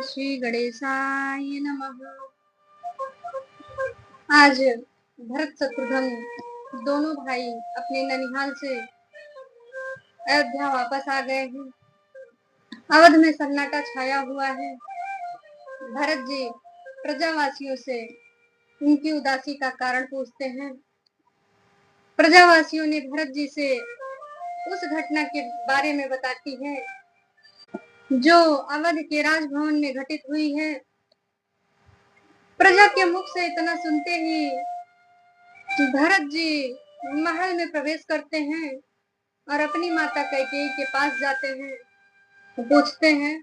श्री गणेशाय नमः। आज भरत शत्रुघ्न दोनों भाई अपने ननिहाल से अयोध्या वापस आ गए हैं। अवध में सन्नाटा छाया हुआ है। भरत जी प्रजावासियों से उनकी उदासी का कारण पूछते हैं। प्रजावासियों ने भरत जी से उस घटना के बारे में बताती है जो अवध के राजभवन में घटित हुई है। प्रजा के मुख से इतना सुनते ही भरत जी महल में प्रवेश करते हैं और अपनी माता कैकेयी के पास जाते हैं। पूछते हैं,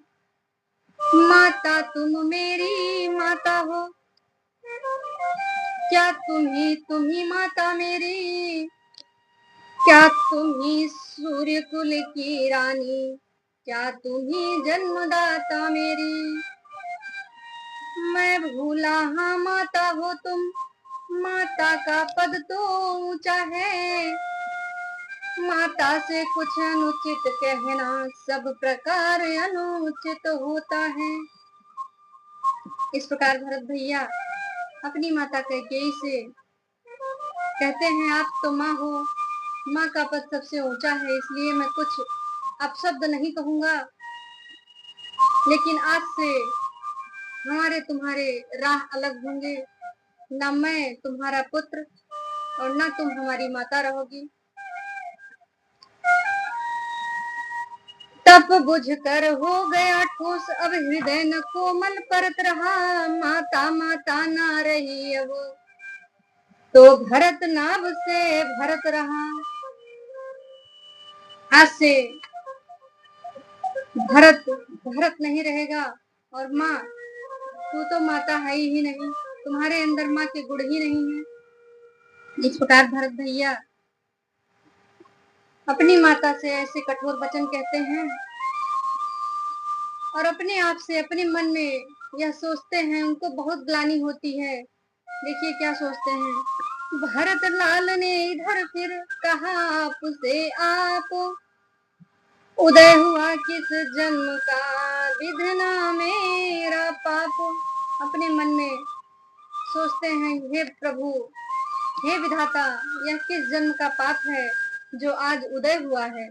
माता तुम मेरी माता हो, क्या तुम ही माता मेरी, क्या तुम ही सूर्य कुल की रानी, क्या तुम ही जन्मदाता मेरी। मैं भूला हाँ माता हो तुम, माता का पद तो ऊंचा है, माता से कुछ अनुचित कहना सब प्रकार अनुचित होता है। इस प्रकार भरत भैया अपनी माता कैकेयी से कहते हैं, आप तो माँ हो, माँ का पद सबसे ऊंचा है, इसलिए मैं कुछ अपशब्द नहीं कहूंगा, लेकिन आज से हमारे तुम्हारे राह अलग होंगे। न मैं तुम्हारा पुत्र और न तुम हमारी माता रहोगी। तप बुझ कर हो गया ठोस, अब हृदय न कोमल परत रहा, माता माता ना रही अब तो भरत नाभ से भरत रहा। आज से भरत भरत नहीं रहेगा और माँ तू तो माता है ही नहीं, तुम्हारे अंदर माँ के गुण ही नहीं है। इस प्रकार भरत भैया अपनी माता से ऐसे कठोर वचन कहते हैं और अपने आप से अपने मन में यह सोचते हैं, उनको बहुत ग्लानि होती है। देखिए क्या सोचते हैं, भरत लाल ने इधर फिर कहा आपसे आप, उदय हुआ किस जन्म का विधना मेरा पाप। अपने मन में सोचते हैं, हे प्रभु, हे विधाता, यह किस जन्म का पाप है जो आज उदय हुआ है।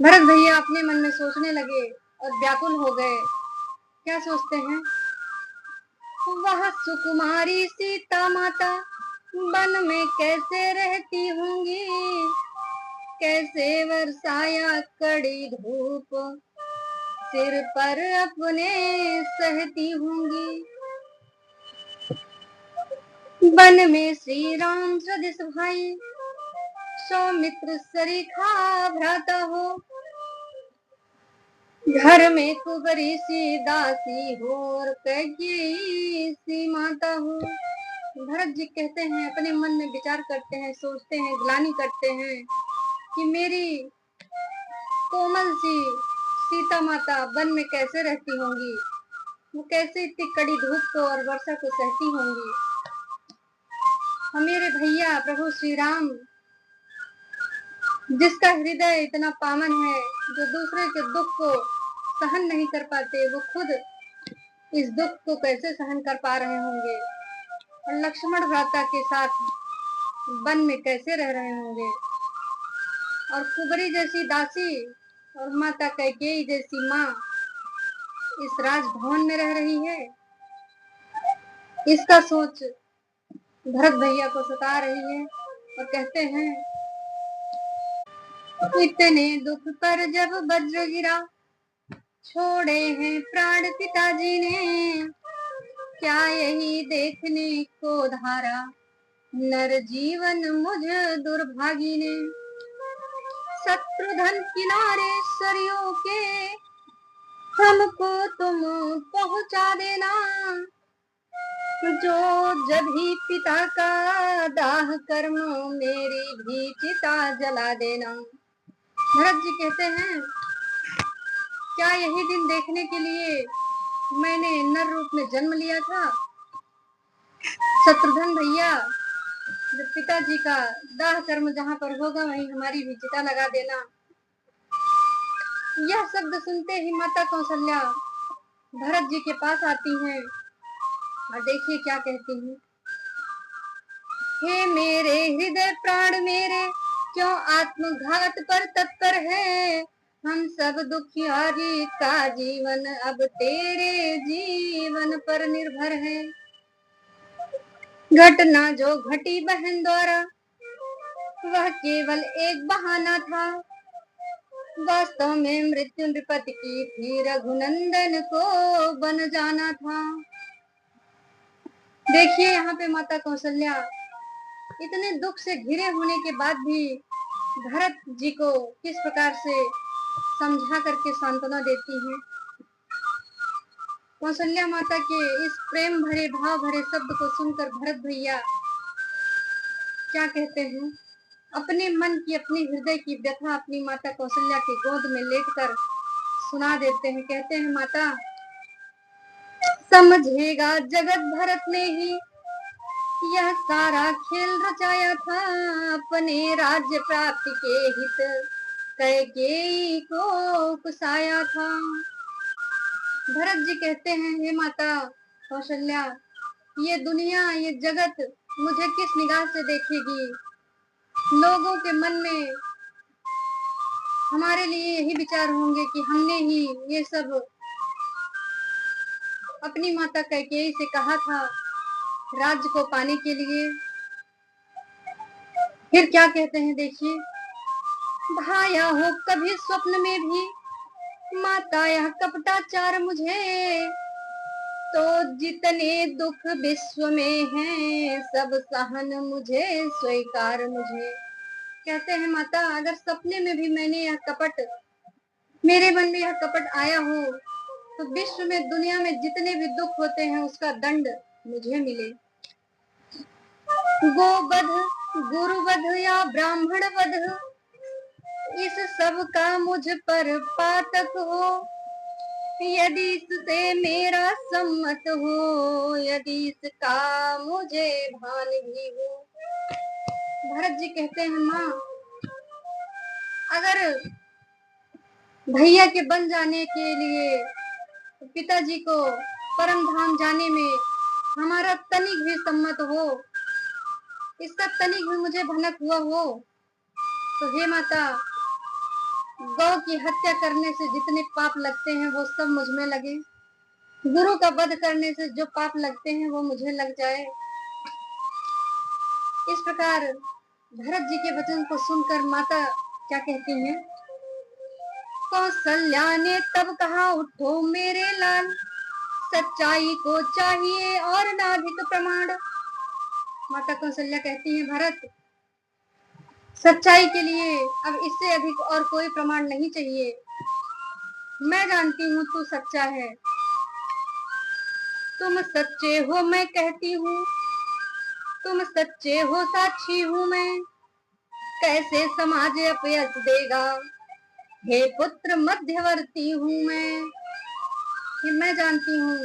भरत भैया अपने मन में सोचने लगे और व्याकुल हो गए। क्या सोचते हैं, वह सुकुमारी सीता माता वन में कैसे रहती होंगी, कैसे वर्षाया कड़ी धूप सिर पर अपने सहती होंगी। वन में श्री राम सदिस भाई, सौमित्र सरीखा भ्राता हो, घर में कुबरी सी दासी हो और कैकेयी सी माता हो। भरत जी कहते हैं, अपने मन में विचार करते हैं, सोचते हैं, ग्लानि करते हैं कि मेरी कोमल सी सीता माता वन में कैसे रहती होंगी, वो कैसे इतनी कड़ी धूप को और वर्षा को सहती होंगी। और मेरे भैया प्रभु श्री राम, जिसका हृदय इतना पावन है, जो दूसरे के दुख को सहन नहीं कर पाते, वो खुद इस दुख को कैसे सहन कर पा रहे होंगे और लक्ष्मण भ्राता के साथ वन में कैसे रह रहे होंगे। और कुबरी जैसी दासी और माता कैकेयी जैसी माँ इस राजभवन में रह रही है। इसका सोच भरत भैया को सता रही है और कहते हैं, इतने दुख पर जब वज्र गिरा, छोड़े हैं प्राण पिताजी ने, क्या यही देखने को धारा नर जीवन मुझ दुर्भागी ने। शत्रुधन किनारे सरयों के हमको तुम पहुंचा देना, जो जब ही पिता का दाह कर्म मेरी भी चिता जला देना। भरत जी कहते हैं, क्या यही दिन देखने के लिए मैंने नर रूप में जन्म लिया था। शत्रुघ्न भैया, जब पिताजी का दाह कर्म जहाँ पर होगा वहीं हमारी भी चिता लगा देना। यह शब्द सुनते ही माता कौशल्या भरत जी के पास आती हैं और देखिए क्या कहती हैं। हे मेरे हृदय प्राण मेरे, क्यों आत्मघात पर तत्पर है। हम सब दुखियारी का जीवन अब तेरे जीवन पर निर्भर है। घटना जो घटी बहन द्वारा वह केवल एक बहाना था। वास्तव में मृत्यु नृपति की थी, रघुनंदन को बन जाना था। देखिए यहाँ पे माता कौशल्या इतने दुख से घिरे होने के बाद भी भरत जी को किस प्रकार से समझा करके सांत्वना देती हैं। कौशल्या माता के इस प्रेम भरे भाव भरे शब्द को सुनकर भरत भैया क्या कहते हैं, अपने मन की अपनी हृदय की व्यथा अपनी माता कौशल्या की गोद में लेटकर सुना देते हैं। कहते हैं, माता समझेगा जगत भरत ने ही यह सारा खेल रचाया था। अपने राज्य प्राप्ति के हित कैकेयी को उकसाया था। भरत जी कहते हैं, हे माता कौशल्या, ये दुनिया ये जगत मुझे किस निगाह से देखेगी। लोगों के मन में हमारे लिए यही विचार होंगे कि हमने ही ये सब अपनी माता कैकेयी से कहा था राज्य को पाने के लिए। फिर क्या कहते हैं, देखिए, भाया हो कभी स्वप्न में भी माता यह कपटाचार मुझे। तो जितने दुख विश्व में हैं सब सहन मुझे स्वीकार मुझे। कहते हैं, माता अगर सपने में भी मैंने यह कपट, मेरे मन में यह कपट आया हो तो विश्व में दुनिया में जितने भी दुख होते हैं उसका दंड मुझे मिले। गोवध गुरुवध या ब्राह्मण वध इस सब का मुझ पर पातक हो। यदि इससे मेरा सम्मत हो, यदि इसका मुझे भान भी हो। भरत जी कहते हैं, माँ अगर भैया के बन जाने के लिए पिताजी को परम धाम जाने में हमारा तनिक भी सम्मत हो, इसका तनिक भी मुझे भनक हुआ हो, तो हे माता गौ की हत्या करने से जितने पाप लगते हैं वो सब मुझ में लगे। गुरु का वध करने से जो पाप लगते हैं वो मुझे लग जाए। इस प्रकार भरत जी के वचन को सुनकर माता क्या कहती हैं, कौशल्या ने तब कहा, उठो मेरे लाल, सच्चाई को चाहिए और नाधिक प्रमाण। माता कौशल्या कहती हैं, भरत सच्चाई के लिए अब इससे अधिक और कोई प्रमाण नहीं चाहिए। मैं जानती हूँ तू सच्चा है, तुम सच्चे हो मैं कहती हूँ, तुम सच्चे हो साक्षी हूँ मैं। कैसे समाज अपयश देगा, हे पुत्र मध्यवर्ती हूँ मैं। कि मैं जानती हूँ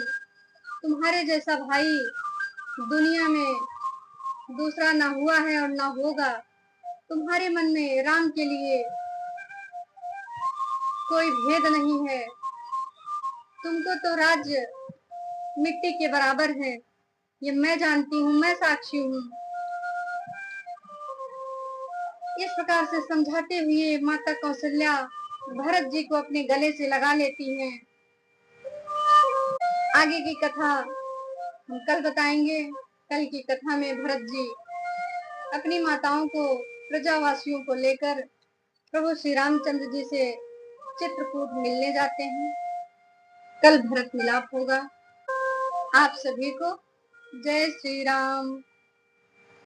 तुम्हारे जैसा भाई दुनिया में दूसरा ना हुआ है और ना होगा। तुम्हारे मन में राम के लिए कोई भेद नहीं है। तुमको तो राज्य मिट्टी के बराबर है, ये मैं जानती हूँ, मैं साक्षी हूँ। इस प्रकार से समझाते हुए माता कौशल्या भरत जी को अपने गले से लगा लेती हैं। आगे की कथा हम कल बताएंगे। कल की कथा में भरत जी अपनी माताओं को प्रजावासियों को लेकर प्रभु श्री रामचंद्र जी से चित्रकूट मिलने जाते हैं। कल भरत मिलाप होगा। आप सभी को जय श्री राम।